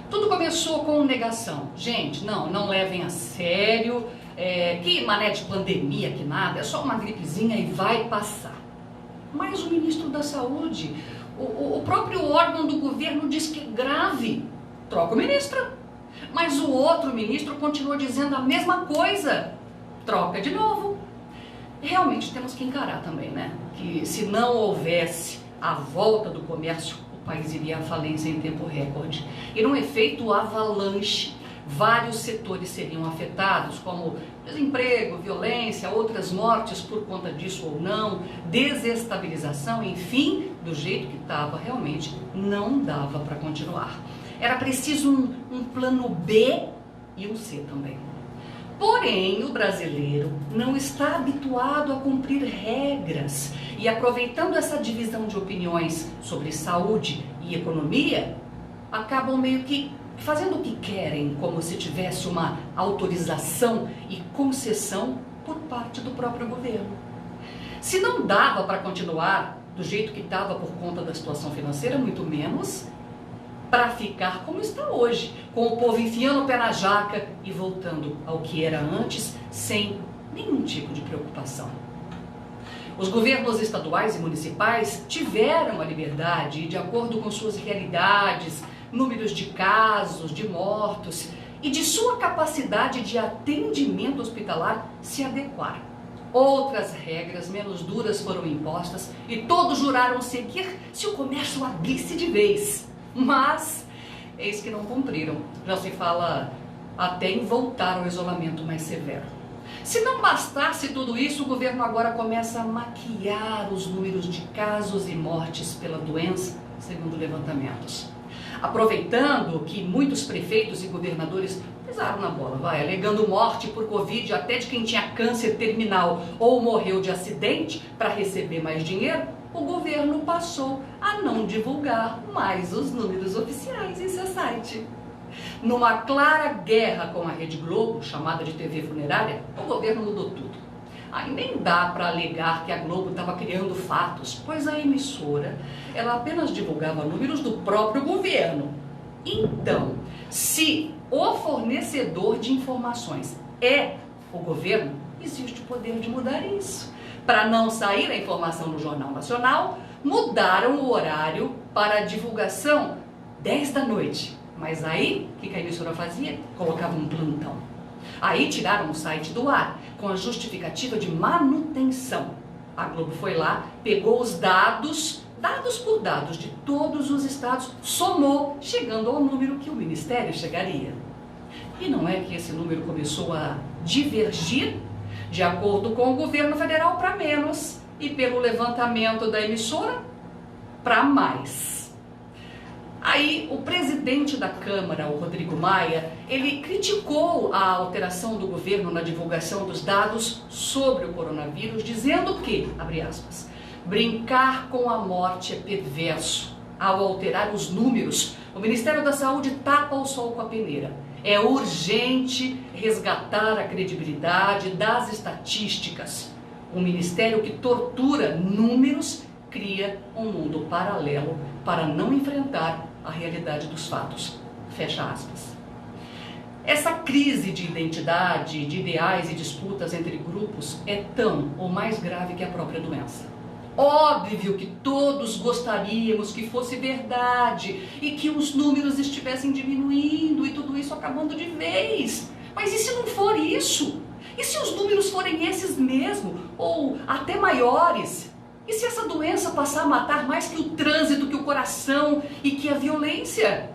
Tudo começou com negação. Gente, não levem a sério, que mané de pandemia, que nada, é só uma gripezinha e vai passar. Mas o ministro da Saúde, o próprio órgão do governo diz que é grave. Troca o ministro. Mas o outro ministro continua dizendo a mesma coisa. Troca de novo. Realmente temos que encarar também, né? Que se não houvesse a volta do comércio, o país iria à falência em tempo recorde. E num efeito avalanche, vários setores seriam afetados, como desemprego, violência, outras mortes por conta disso ou não, desestabilização, enfim, do jeito que estava, realmente não dava para continuar. Era preciso um plano B e um C também. Porém, o brasileiro não está habituado a cumprir regras e, aproveitando essa divisão de opiniões sobre saúde e economia, acabam meio que fazendo o que querem, como se tivesse uma autorização e concessão por parte do próprio governo. Se não dava para continuar do jeito que estava por conta da situação financeira, muito menos para ficar como está hoje, com o povo enfiando o pé na jaca e voltando ao que era antes, sem nenhum tipo de preocupação. Os governos estaduais e municipais tiveram a liberdade, de acordo com suas realidades, números de casos, de mortos e de sua capacidade de atendimento hospitalar, se adequar. Outras regras menos duras foram impostas e todos juraram seguir se o comércio abrisse de vez. Mas, eis que não cumpriram. Já se fala até em voltar ao isolamento mais severo. Se não bastasse tudo isso, o governo agora começa a maquiar os números de casos e mortes pela doença, segundo levantamentos. Aproveitando que muitos prefeitos e governadores pisaram na bola, alegando morte por Covid até de quem tinha câncer terminal ou morreu de acidente para receber mais dinheiro, o governo passou a não divulgar mais os números oficiais em seu site. Numa clara guerra com a Rede Globo, chamada de TV funerária, o governo mudou tudo. Aí nem dá para alegar que a Globo estava criando fatos, pois a emissora ela apenas divulgava números do próprio governo. Então, se o fornecedor de informações é o governo, existe o poder de mudar isso. Para não sair a informação no Jornal Nacional, mudaram o horário para a divulgação 10 da noite. Mas aí, o que a emissora fazia? Colocava um plantão. Aí tiraram o site do ar, com a justificativa de manutenção. A Globo foi lá, pegou os dados por dados de todos os estados, somou, chegando ao número que o Ministério chegaria. E não é que esse número começou a divergir, de acordo com o governo federal, para menos, e pelo levantamento da emissora, para mais. Aí o presidente da Câmara, o Rodrigo Maia, ele criticou a alteração do governo na divulgação dos dados sobre o coronavírus, dizendo que, abre aspas, brincar com a morte é perverso. Ao alterar os números, o Ministério da Saúde tapa o sol com a peneira. É urgente resgatar a credibilidade das estatísticas. Um ministério que tortura números cria um mundo paralelo para não enfrentar a realidade dos fatos. Fecha aspas. Essa crise de identidade, de ideais e disputas entre grupos é tão ou mais grave que a própria doença. Óbvio que todos gostaríamos que fosse verdade e que os números estivessem diminuindo e tudo isso acabando de vez. Mas e se não for isso? E se os números forem esses mesmo, ou até maiores? E se essa doença passar a matar mais que o trânsito, que o coração e que a violência?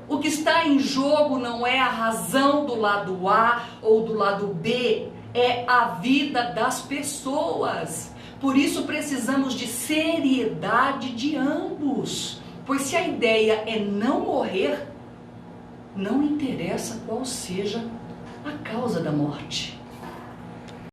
O que está em jogo não é a razão do lado A ou do lado B, é a vida das pessoas. Por isso precisamos de seriedade de ambos, pois se a ideia é não morrer, não interessa qual seja a causa da morte.